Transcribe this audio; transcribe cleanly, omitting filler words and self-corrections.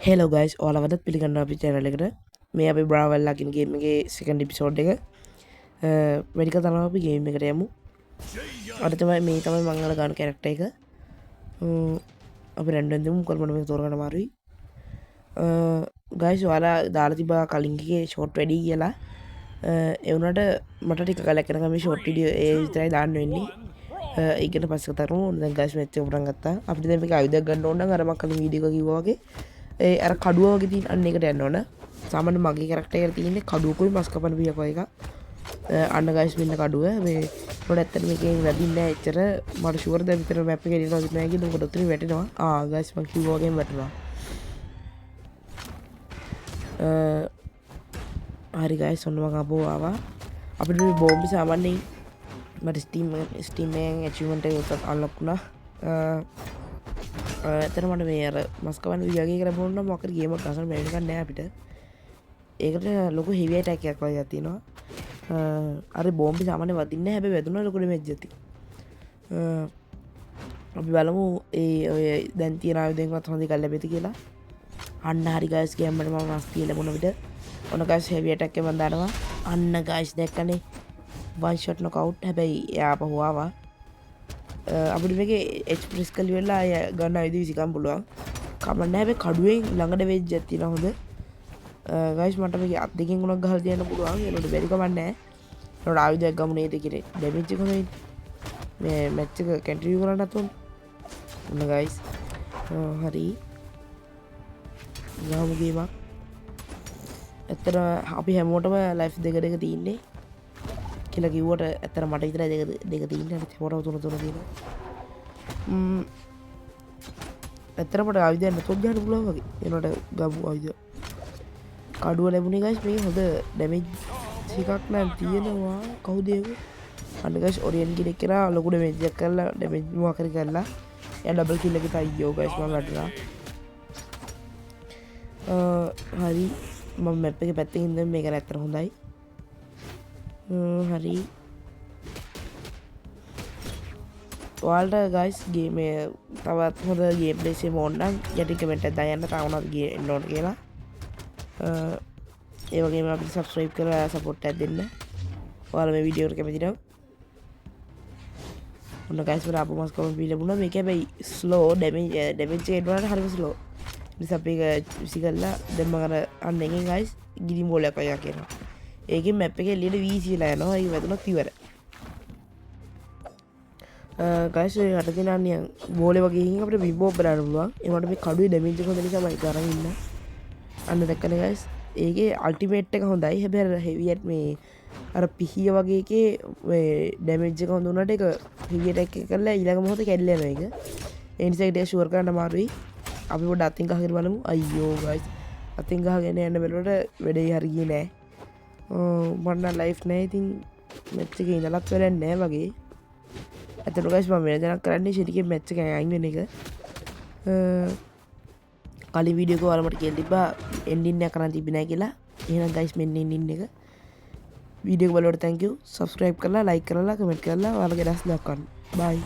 Hello guys ඔයාලවදත් පිළිගන්න අපි channel එකට මේ අපි බ්‍රාවල් ලකින් ගේම් එකේ second episode එක වැඩික තමයි අපි ගේම් එකට යමු අද තමයි මේ තමයි මම අද ගන්න character එක අපි රැන්ඩම් දෙමු මොකද මට මේක තෝරගන්න අමාරුයි ගයිස් ඔයාලා දාලා තිබා කලින් එකේ short වැඩි කියලා ඒ වුණාට මට ටික කලක් යනකම් මේ short video ඒ විතරයි දාන්න වෙන්නේ ඒකට පස්සේ කතා කරමු දැන් ගයිස් මේක පටන් ගත්තා අපිට දැන් මේක ආයුධයක් ගන්න ඕන නම් අර මම කලින් වීඩියෝ එක කිව්වා වගේ අර කඩුව වගේ තියෙන අන්න එකට යන්න ඕන. සාමාන්‍ය මගේ කැරක්ටර් එකට තියෙන්නේ කඩුවකුයි මස් කපන පියක එක. අන්න ගයිස් මෙන්න කඩුව. මේ මොකද ඇත්තට මේකෙන් වැඩින්නේ නැහැ එච්චර. මට ෂුවර් දැන් විතර මැප් එකේ එනවා විතර නැහැ කියලා මොකද උතරින් වැටෙනවා. ගයිස් මම කිව්වා වගේම වැටෙනවා. හරි ගයිස් ඔන්න මම ආපහු ආවා. අපිට මේ බෝම්බි සාමාන්‍යයෙන් මට ස්ටීම් එකෙන් achievement එක උසස් අන්ලොක් වුණා. ඇතර මට මේ අර මස්කවන්න වියගේ කරපුන්න මොකද ගේම ගසන බැරි එකක් නෑ අපිට. ඒකට ලොකු හෙවි ඇටැක් එකක් වගේ තියෙනවා. අර බෝම්බි සාමාන්‍ය වදින්නේ හැබැයි වැදුනා ලොකු ඩැමේජ් ඇති. අපි බලමු ඒ ඔය දැන් තියෙන ආයුධෙන්වත් හොඳ එකක් ලැබෙයිද කියලා. අන්න හරි ගයිස් ගේම්මට මම මස් තියලා ලැබුණ විට ඔන්න ගයිස් හෙවි ඇටැක් එක මම දානවා. අන්න ගයිස් දැක්කනේ one shot knockout හැබැයි එයා ආපහු ආවා. අපිට මේක එක්ස්ප්‍රෙස් කළ වෙලා ගන්න ආයුධ විසිකම් පුළුවන්. කමන්න හැබැයි කඩුවෙන් ළඟට වෙච්ච එකක් තියෙනවා හොඳ. ගයිස් මට මේක අත් දෙකෙන් උනක් ගහලා තියන්න පුළුවන්. ඒකට බැරි කමක් නැහැ. ඒකට ආයුධයක් ගමු නේද කිරේ. ඩැමේජ් එක හොඳයි. මේ මැච් එක කන්ටිනියු කරන්නත් ඕන. ඔන්න ගයිස්. හරි. ගාමු ගේමක්. ඇත්තට අපි හැමෝටම ලයිෆ් දෙක තියෙන්නේ. කියලා කිව්වට ඇත්තට මට විතරයි දෙක තියෙන්නේ අනිත් හැමෝටම තුන තියෙනවා. ඇත්තට මට ආයුධයක් නැතුව ගන්න පුළුවන් වගේ. ඒනට ගමු ආයුධ. කඩුව ලැබුණේ ගයිස් මේක හොඳ ඩැමේජ් එකක් නම් තියෙනවා. කවුද ඒක? අන්න ගයිස් ඔරියන් කෙනෙක් කරා ලොකු ඩැමේජ් එකක් කරලා ඩැමේජ් මොකක් හරි කරලා එයා ඩබල් කිල් එකකට අයියෝ ගයිස් මම වැටුණා. හරි මම මැප් එකේ පැත්තකින් ඉඳන් මේක ඇත්තට හොඳයි. හරි ඔයාලට ගයිස් ගේම තවත් හොඳ ගේම් ප්ලේස් එකක් ඕන නම් යටි කමෙන්ට් එකක් දාන්න තාමත් ගේන්න ඕන කියලා. ඒ වගේම අපිට සබ්ස්ක්‍රයිබ් කරලා සපෝට් එකක් දෙන්න. ඔයාලා මේ වීඩියෝ එකට කැමති නම් ඔන්න ගයිස් මට ආපහු මාස් කවුන්ට් බී ලැබුණා. මේක හැබැයි ස්ලෝ ඩැමේජ් එක එඩවනට හරිම ස්ලෝ. නිසා අපි ඒක විසිකලා දැන් මම අන්න එකෙන් ගයිස් ගිරිම් බෝලයක් අයියා කරනවා. ඒකෙන් මැප් එකේ එළියට වීසිලා යනවා. ඒක වැදුනොත් ඉවරයි. ගයිස් ඔය යට තියෙන අනියන් බෝලේ වගේ හින් අපිට විබෝබ් බලන්න පුළුවන්. ඒකට මේ කඩුවේ ඩැමේජ් එක හොඳ නිසා මම ඒක අරන් ඉන්න. අන්න දැක්කනේ ගයිස්. ඒකේ අල්ටිමේට් එක හොඳයි. හැබැයි හෙවියට් මේ අර පිහිය වගේ එකේ මේ ඩැමේජ් එක හොඳ උනට ඒක හෙවි ඇටැක් එක කරලා ඊළඟ මොහොතේ කැඩලා යනවා ඒක. ඒ නිසා ඒක ෂුවර් කරන්න අමාරුයි. අපි පොඩ්ඩක් අතින් ගහගෙන බලමු. අයියෝ ගයිස්. අතින් ගහගෙන යන්න බැලුවට වැඩේ හරියන්නේ නැහැ. මට ලයිෆ් නැහැ. ඉතින් මැච් එකේ ඉඳලත් වැඩක් නැහැ වගේ. ඇත්තට ගයිස් මම වෙන දෙයක් කරන්නේ ෂෙඩිකේ මැච් එකෙන් අයින් වෙන එක. කලින් වීඩියෝ එක ඔයාලා මට කියලා තිබ්බා එන්ඩින් එක කරන් තිබ්බේ නැහැ කියලා. එහෙනම් ගයිස් මෙන්න එන්ඩින් එක. වීඩියෝ එක බලවට thank you. subscribe කරලා like කරලා comment කරලා ඔයාලගේ අදහස් දක්වන්න. bye.